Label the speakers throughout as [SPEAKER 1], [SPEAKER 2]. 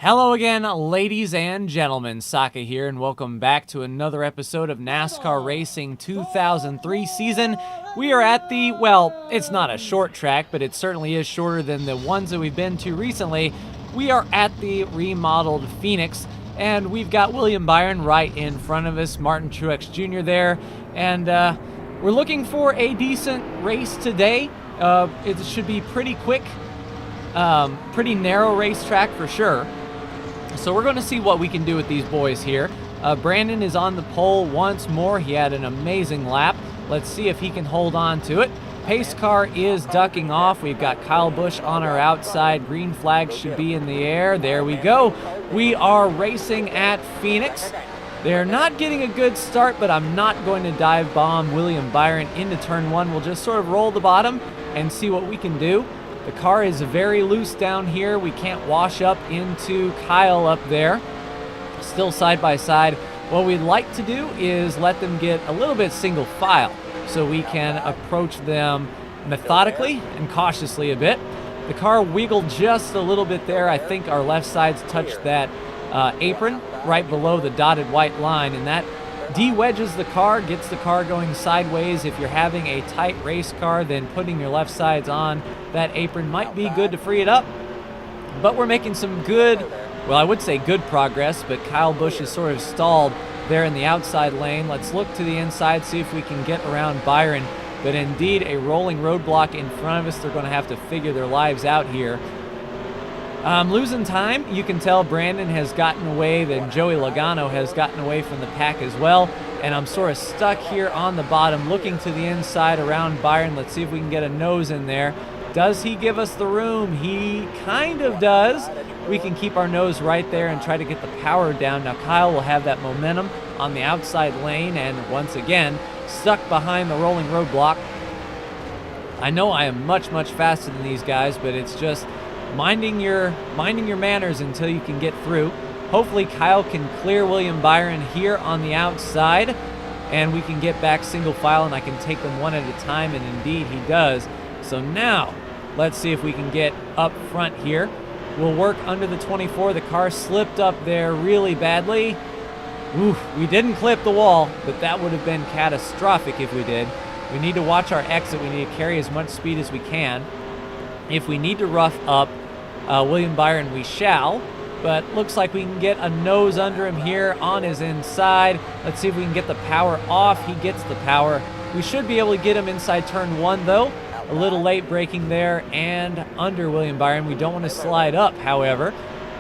[SPEAKER 1] Hello again, ladies and gentlemen. Saka here, and welcome back to another episode of NASCAR Racing 2003 season. We are at the, well, it's not a short track, but it certainly is shorter than the ones that we've been to recently. We are at the remodeled Phoenix, and we've got William Byron right in front of us, Martin Truex Jr. there, and we're looking for a decent race today. It should be pretty quick, pretty narrow racetrack for sure. So we're going to see what we can do with these boys here. Brandon is on the pole once more. He had an amazing lap. Let's see if he can hold on to it. Pace car is ducking off. We've got Kyle Busch on our outside. Green flag should be in the air. There we go. We are racing at Phoenix. They're not getting a good start, but I'm not going to dive bomb William Byron into turn one. We'll just sort of roll the bottom and see what we can do. The car is very loose down here. We can't wash up into Kyle up there. Still side by side. What we'd like to do is let them get a little bit single file so we can approach them methodically and cautiously a bit. The car wiggled just a little bit there. I think our left sides touched that apron right below the dotted white line, and that de-wedges the car, gets the car going sideways. If you're having a tight race car, then putting your left sides on that apron might be good to free it up. But we're making some good, well, I would say good progress, but Kyle Busch is sort of stalled there in the outside lane. Let's look to the inside, see if we can get around Byron. But indeed, a rolling roadblock in front of us. They're going to have to figure their lives out here. Losing time. You can tell Brandon has gotten away, then Joey Logano has gotten away from the pack as well, and I'm sort of stuck here on the bottom looking to the inside around Byron. Let's see if we can get a nose in there. Does he give us the room? He kind of does. We can keep our nose right there and try to get the power down. Now Kyle will have that momentum on the outside lane, and once again stuck behind the rolling roadblock. I know I am much faster than these guys, but it's just minding your manners until you can get through. Hopefully Kyle can clear William Byron here on the outside, and we can get back single file, and I can take them one at a time, and indeed he does. So now let's see if we can get up front here. We'll work under the 24. The car slipped up there really badly. Ooh, we didn't clip the wall, but that would have been catastrophic if we did. We need to watch our exit. We need to carry as much speed as we can. If we need to rough up William Byron, we shall, but looks like we can get a nose under him here on his inside. Let's see if we can get the power off. He gets the power. We should be able to get him inside turn one, though. A little late braking there and under William Byron. We don't want to slide up, however.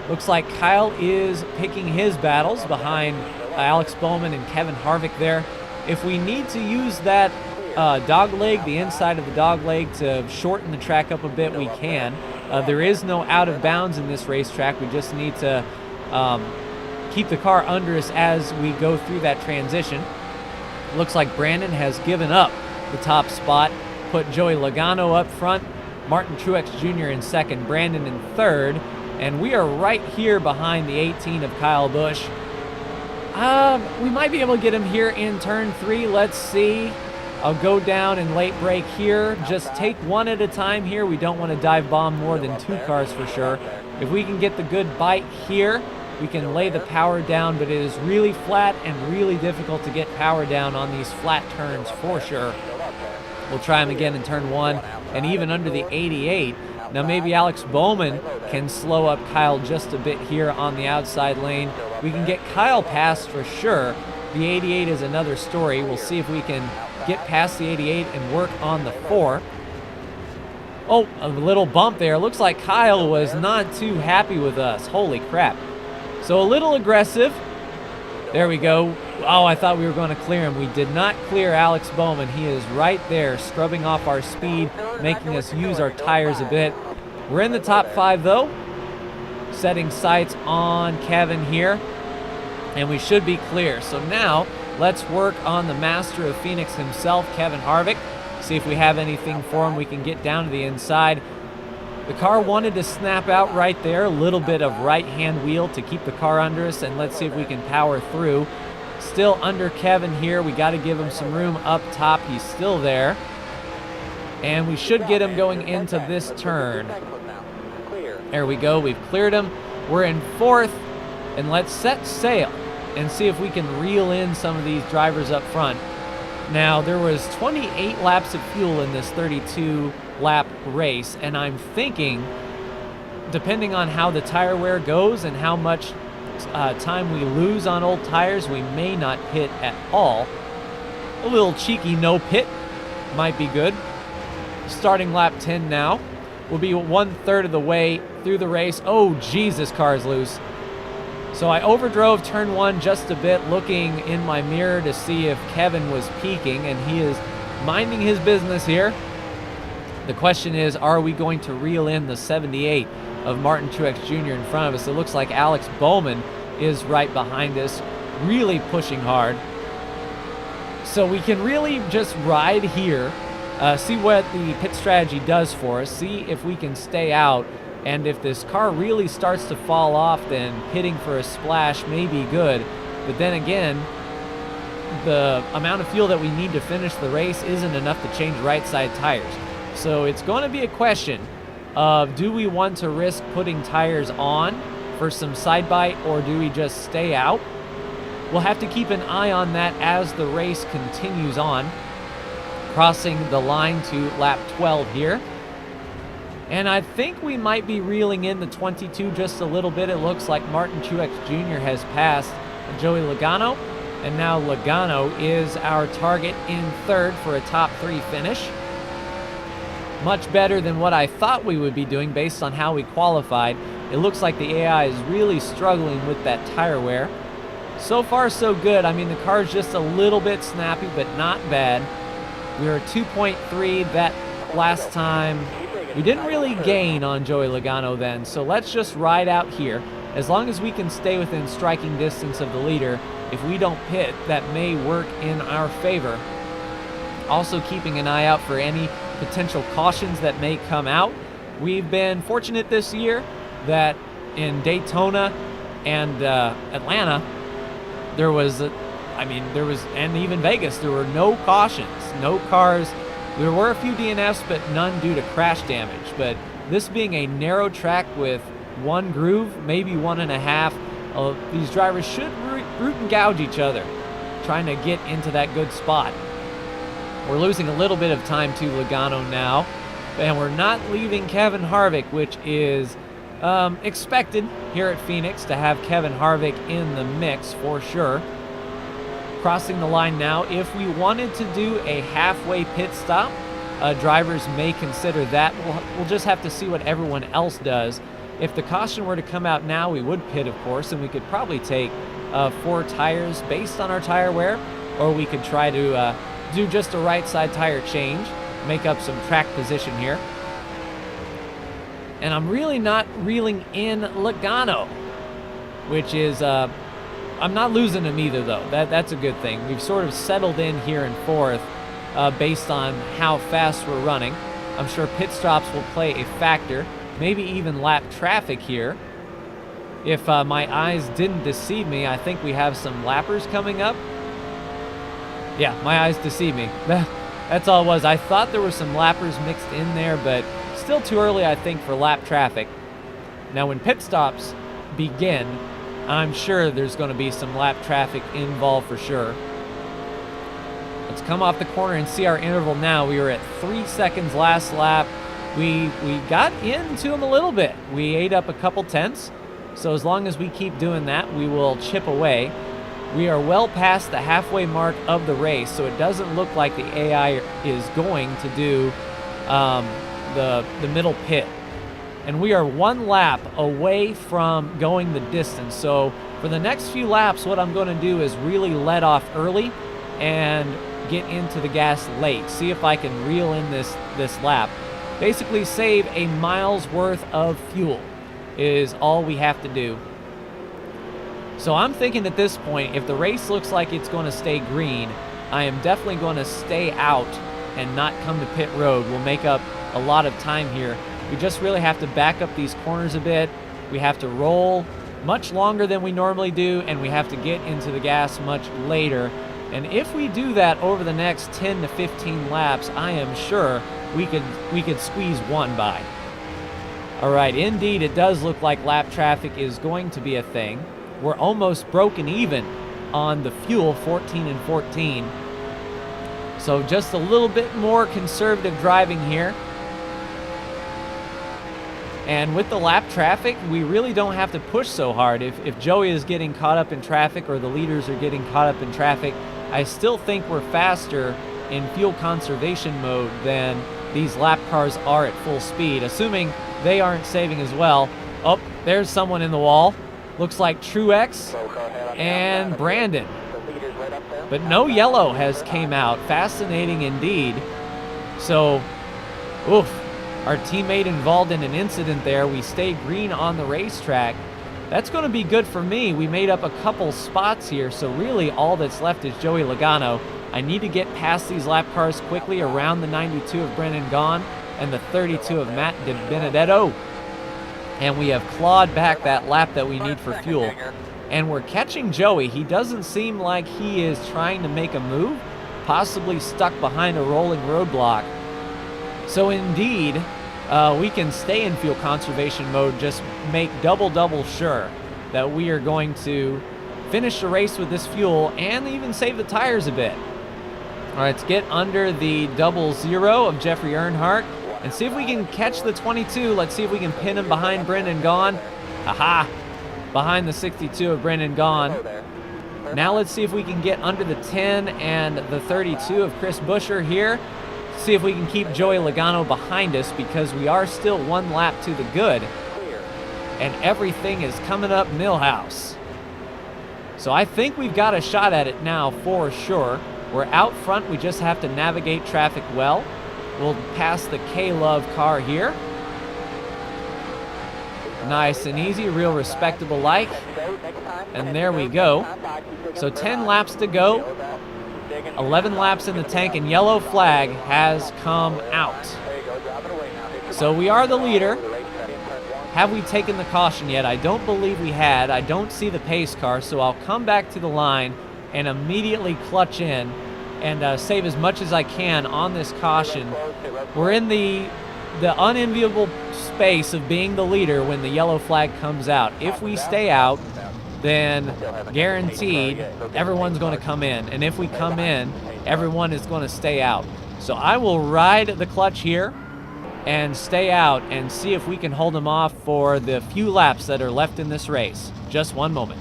[SPEAKER 1] Looks like Kyle is picking his battles behind Alex Bowman and Kevin Harvick there. If we need to use that dog leg, the inside of the dog leg, to shorten the track up a bit, we can. There is no out of bounds in this racetrack. We just need to keep the car under us as we go through that transition. Looks like Brandon has given up the top spot, put Joey Logano up front, Martin Truex Jr. in second, Brandon in third, and we are right here behind the 18 of Kyle Busch. We might be able to get him here in turn three. Let's see. I'll go down and late break here. Just take one at a time here. We don't want to dive bomb more than two cars for sure. If we can get the good bite here, we can lay the power down, but it is really flat and really difficult to get power down on these flat turns for sure. We'll try him again in turn one and even under the 88. Now maybe Alex Bowman can slow up Kyle just a bit here on the outside lane. We can get Kyle past for sure. The 88 is another story. We'll see if we can get past the 88 and work on the 4. Oh, a little bump there. Looks like Kyle was not too happy with us. Holy crap. So a little aggressive. There we go. Oh, I thought we were going to clear him. We did not clear Alex Bowman. He is right there, scrubbing off our speed, making us use our tires a bit. We're in the top 5, though. Setting sights on Kevin here, and we should be clear. So now let's work on the master of Phoenix himself, Kevin Harvick. See if we have anything for him. We can get down to the inside. The car wanted to snap out right there. A little bit of right-hand wheel to keep the car under us, and let's see if we can power through. Still under Kevin here. We got to give him some room up top. He's still there. And we should get him going into this turn. There we go. We've cleared him. We're in 4th, and let's set sail and see if we can reel in some of these drivers up front. Now, there was 28 laps of fuel in this 32-lap race, and I'm thinking, depending on how the tire wear goes and how much time we lose on old tires, we may not pit at all. A little cheeky no pit might be good. Starting lap 10 now. We'll be 1/3 of the way through the race. Oh, Jesus, car is loose. So I overdrove turn 1 just a bit, looking in my mirror to see if Kevin was peaking, and he is minding his business here. The question is, are we going to reel in the 78 of Martin Truex Jr. in front of us? It looks like Alex Bowman is right behind us, really pushing hard. So we can really just ride here, see what the pit strategy does for us, see if we can stay out, and if this car really starts to fall off, then pitting for a splash may be good. But then again, the amount of fuel that we need to finish the race isn't enough to change right side tires. So it's going to be a question of, do we want to risk putting tires on for some side bite, or do we just stay out? We'll have to keep an eye on that as the race continues on. Crossing the line to lap 12 here. And I think we might be reeling in the 22 just a little bit. It looks like Martin Truex Jr. has passed Joey Logano, and now Logano is our target in 3rd for a top 3 finish. Much better than what I thought we would be doing based on how we qualified. It looks like the AI is really struggling with that tire wear. So far, so good. I mean, the car is just a little bit snappy, but not bad. We were 2.3 that last time. We didn't really gain on Joey Logano then, so let's just ride out here. As long as we can stay within striking distance of the leader, if we don't pit, that may work in our favor. Also keeping an eye out for any potential cautions that may come out. We've been fortunate this year that in Daytona and Atlanta, and even Vegas, there were no cautions, no cars. There were a few DNFs, but none due to crash damage. But this being a narrow track with 1 groove, maybe 1.5, these drivers should root and gouge each other, trying to get into that good spot. We're losing a little bit of time to Logano now, and we're not leaving Kevin Harvick, which is expected here at Phoenix to have Kevin Harvick in the mix for sure. Crossing the line now. If we wanted to do a halfway pit stop, drivers may consider that. We'll just have to see what everyone else does. If the caution were to come out now, we would pit, of course, and we could probably take 4 tires based on our tire wear, or we could try to do just a right side tire change, make up some track position here. And I'm really not reeling in Logano, which is, I'm not losing him either, though. That's a good thing. We've sort of settled in here in 4th based on how fast we're running. I'm sure pit stops will play a factor, maybe even lap traffic here. If my eyes didn't deceive me, I think we have some lappers coming up. Yeah, my eyes deceived me. That's all it was. I thought there were some lappers mixed in there, but still too early, I think, for lap traffic. Now, when pit stops begin, I'm sure there's going to be some lap traffic involved for sure. Let's come off the corner and see our interval now. We were at 3 seconds last lap. We got into them a little bit. We ate up a couple tenths. So as long as we keep doing that, we will chip away. We are well past the halfway mark of the race, so it doesn't look like the AI is going to do the middle pit. And we are 1 lap away from going the distance. So for the next few laps, what I'm going to do is really let off early and get into the gas late. See if I can reel in this lap. Basically save a mile's worth of fuel is all we have to do. So I'm thinking at this point, if the race looks like it's going to stay green, I am definitely going to stay out and not come to pit road. We'll make up a lot of time here. We just really have to back up these corners a bit. We have to roll much longer than we normally do, and we have to get into the gas much later. And if we do that over the next 10 to 15 laps, I am sure we could squeeze 1 by. All right, indeed, it does look like lap traffic is going to be a thing. We're almost broken even on the fuel, 14 and 14. So just a little bit more conservative driving here. And with the lap traffic, we really don't have to push so hard. If Joey is getting caught up in traffic or the leaders are getting caught up in traffic, I still think we're faster in fuel conservation mode than these lap cars are at full speed, assuming they aren't saving as well. Oh, there's someone in the wall. Looks like Truex and Brandon. But no yellow has came out. Fascinating indeed. So, oof. Our teammate involved in an incident there. We stayed green on the racetrack. That's going to be good for me. We made up a couple spots here, so really all that's left is Joey Logano. I need to get past these lap cars quickly around the 92 of Brennan Gaughan and the 32 of Matt Di Benedetto. And we have clawed back that lap that we need for fuel. And we're catching Joey. He doesn't seem like he is trying to make a move, possibly stuck behind a rolling roadblock. So indeed, we can stay in fuel conservation mode, just make double sure that we are going to finish the race with this fuel and even save the tires a bit. All right, let's get under the 00 of Jeffrey Earnhardt and see if we can catch the 22. Let's see if we can pin him behind Brendan Gaughan. Aha! Behind the 62 of Brendan Gaughan. Now let's see if we can get under the 10 and the 32 of Chris Buescher here. See if we can keep Joey Logano behind us, because we are still one lap to the good. And everything is coming up Millhouse. So I think we've got a shot at it now for sure. We're out front. We just have to navigate traffic well. We'll pass the K-Love car here. Nice and easy, real respectable like. And there we go. So 10 laps to go. 11 laps in the tank, and yellow flag has come out. So we are the leader. Have we taken the caution yet? I don't believe we had. I don't see the pace car, so I'll come back to the line and immediately clutch in and save as much as I can on this caution. We're in the unenviable space of being the leader when the yellow flag comes out. If we stay out, then guaranteed everyone's going to come in. And if we come in, everyone is going to stay out. So I will ride the clutch here and stay out and see if we can hold them off for the few laps that are left in this race. Just one moment.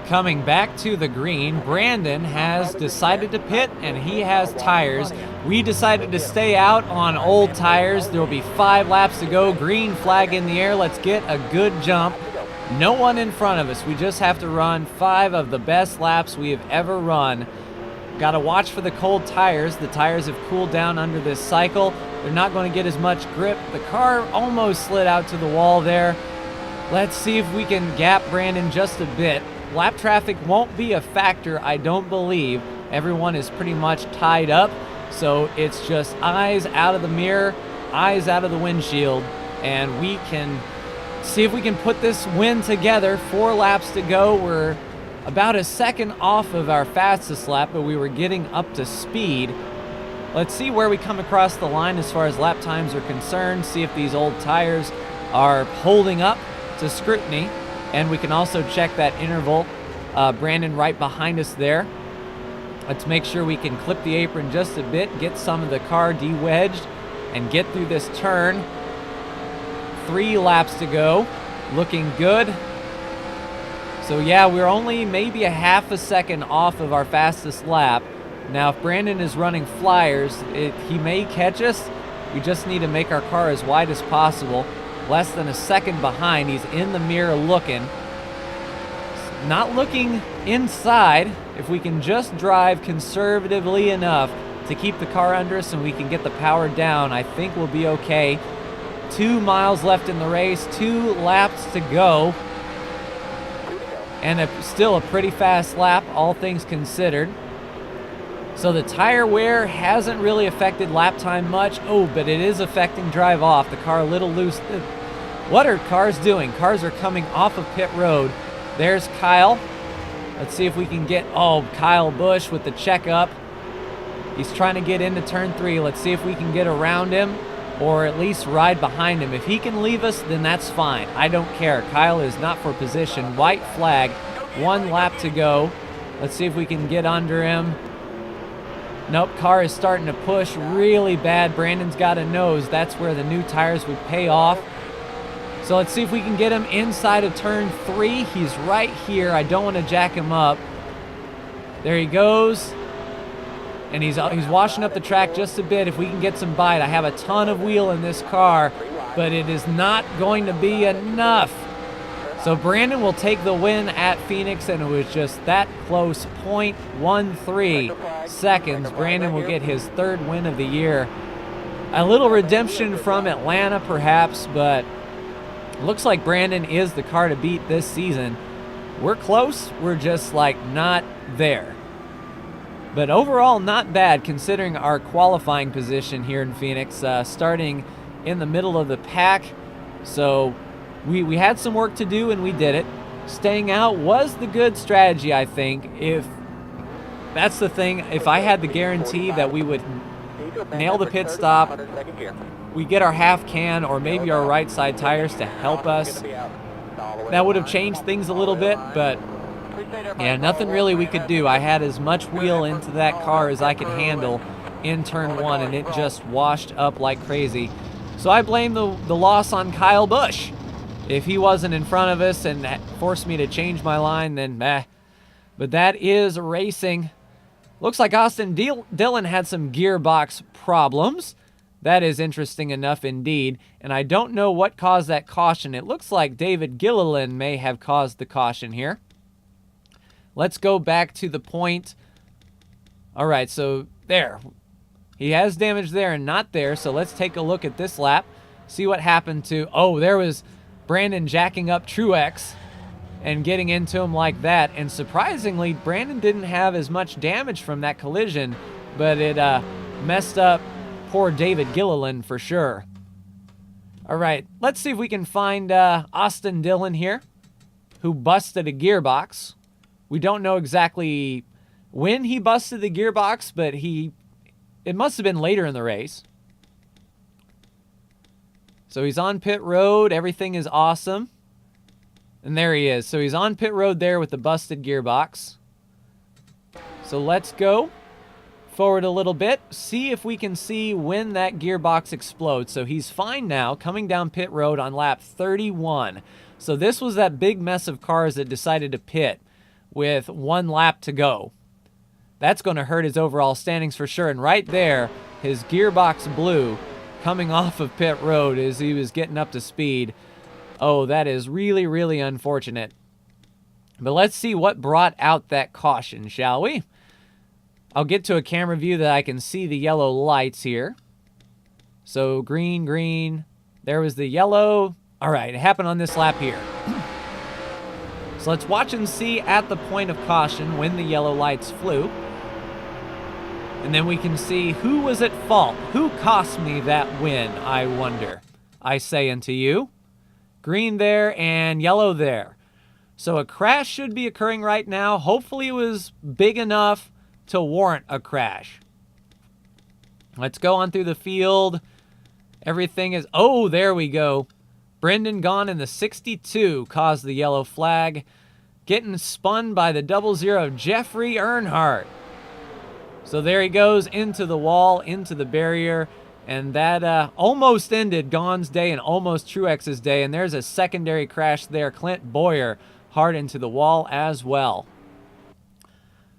[SPEAKER 1] Coming back to the green, Brandon has decided to pit, and he has tires. We decided to stay out on old tires. There will be 5 laps to go. Green flag in the air. Let's get a good jump. No one in front of us. We just have to run 5 of the best laps we have ever run. Got to watch for the cold tires. The tires have cooled down under this cycle. They're not going to get as much grip. The car almost slid out to the wall there. Let's see if we can gap Brandon just a bit. Lap traffic won't be a factor, I don't believe. Everyone is pretty much tied up, so it's just eyes out of the mirror, eyes out of the windshield, and we can see if we can put this win together. 4 laps to go. We're about a second off of our fastest lap, but we were getting up to speed. Let's see where we come across the line as far as lap times are concerned, see if these old tires are holding up to scrutiny. And we can also check that interval. Brandon right behind us there. Let's make sure we can clip the apron just a bit, get some of the car de-wedged, and get through this turn. 3 laps to go. Looking good. So yeah, we're only maybe a half a second off of our fastest lap. Now, if Brandon is running flyers, he may catch us. We just need to make our car as wide as possible. Less than a second behind. He's in the mirror looking. Not looking inside. If we can just drive conservatively enough to keep the car under us and we can get the power down, I think we'll be okay. 2 miles left in the race, 2 laps to go. And still a pretty fast lap, all things considered. So the tire wear hasn't really affected lap time much. Oh, but it is affecting drive off. The car a little loose. What are cars doing? Cars are coming off of pit road. There's Kyle. Let's see if we can get, Kyle Busch with the checkup. He's trying to get into turn 3. Let's see if we can get around him or at least ride behind him. If he can leave us, then that's fine. I don't care. Kyle is not for position. White flag. 1 lap to go. Let's see if we can get under him. Nope, car is starting to push really bad. Brandon's got a nose. That's where the new tires would pay off. So let's see if we can get him inside of turn 3. He's right here. I don't want to jack him up. There he goes. And he's washing up the track just a bit. If we can get some bite. I have a ton of wheel in this car, but it is not going to be enough. So Brandon will take the win at Phoenix, and it was just that close. 0.13 seconds. Brandon will get his 3rd win of the year. A little redemption from Atlanta, perhaps, but looks like Brandon is the car to beat this season. We're close. We're just like not there. But overall, not bad considering our qualifying position here in Phoenix, starting in the middle of the pack. So we had some work to do and we did it. Staying out was the good strategy, I think. If that's the thing, if I had the guarantee that we would nail the pit stop, we get our half can or maybe our right side tires to help us, that would have changed things a little bit, but yeah, nothing really we could do. I had as much wheel into that car as I could handle in turn 1, and it just washed up like crazy. So I blame the loss on Kyle Busch. If he wasn't in front of us and forced me to change my line, then meh. But that is racing. Looks like Austin Dillon had some gearbox problems. That is interesting enough indeed. And I don't know what caused that caution. It looks like David Gilliland may have caused the caution here. Let's go back to the point. All right, so there. He has damage there and not there. So let's take a look at this lap. See what happened to... Oh, there was Brandon jacking up Truex and getting into him like that. And surprisingly, Brandon didn't have as much damage from that collision, but it messed up poor David Gilliland for sure. All right, let's see if we can find Austin Dillon here, who busted a gearbox. We don't know exactly when he busted the gearbox, but it must have been later in the race. So he's on pit road. Everything is awesome. And there he is. So he's on pit road there with the busted gearbox. So let's go forward a little bit. See if we can see when that gearbox explodes. So he's fine now, coming down pit road on lap 31. So this was that big mess of cars that decided to pit with 1 lap to go. That's going to hurt his overall standings for sure. And right there, his gearbox blew coming off of pit road as he was getting up to speed. Oh, that is really, really unfortunate. But let's see what brought out that caution, shall we? I'll get to a camera view that I can see the yellow lights here. So green, green. There was the yellow. All right, it happened on this lap here. So let's watch and see at the point of caution when the yellow lights flew. And then we can see who was at fault. Who cost me that win, I wonder. I say unto you. Green there and yellow there. So a crash should be occurring right now. Hopefully it was big enough to warrant a crash. Let's go on through the field. Everything is... Oh, there we go. Brendan gone in the 62 caused the yellow flag. Getting spun by the 00 Jeffrey Earnhardt. So there he goes into the wall, into the barrier. And that almost ended Gaughan's day and almost Truex's day. And there's a secondary crash there. Clint Boyer hard into the wall as well.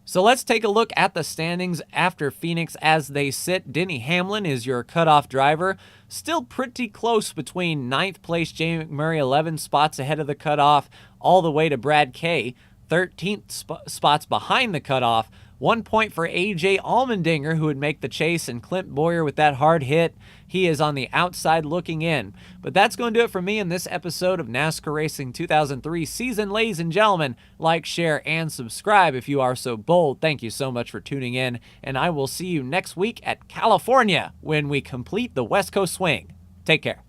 [SPEAKER 1] So let's take a look at the standings after Phoenix as they sit. Denny Hamlin is your cutoff driver. Still pretty close between 9th place Jamie McMurray, 11 spots ahead of the cutoff, all the way to Brad Kay, 13th spots behind the cutoff. 1 point for AJ Allmendinger, who would make the chase, and Clint Boyer with that hard hit. He is on the outside looking in. But that's going to do it for me in this episode of NASCAR Racing 2003 season. Ladies and gentlemen, like, share, and subscribe if you are so bold. Thank you so much for tuning in, and I will see you next week at California when we complete the West Coast swing. Take care.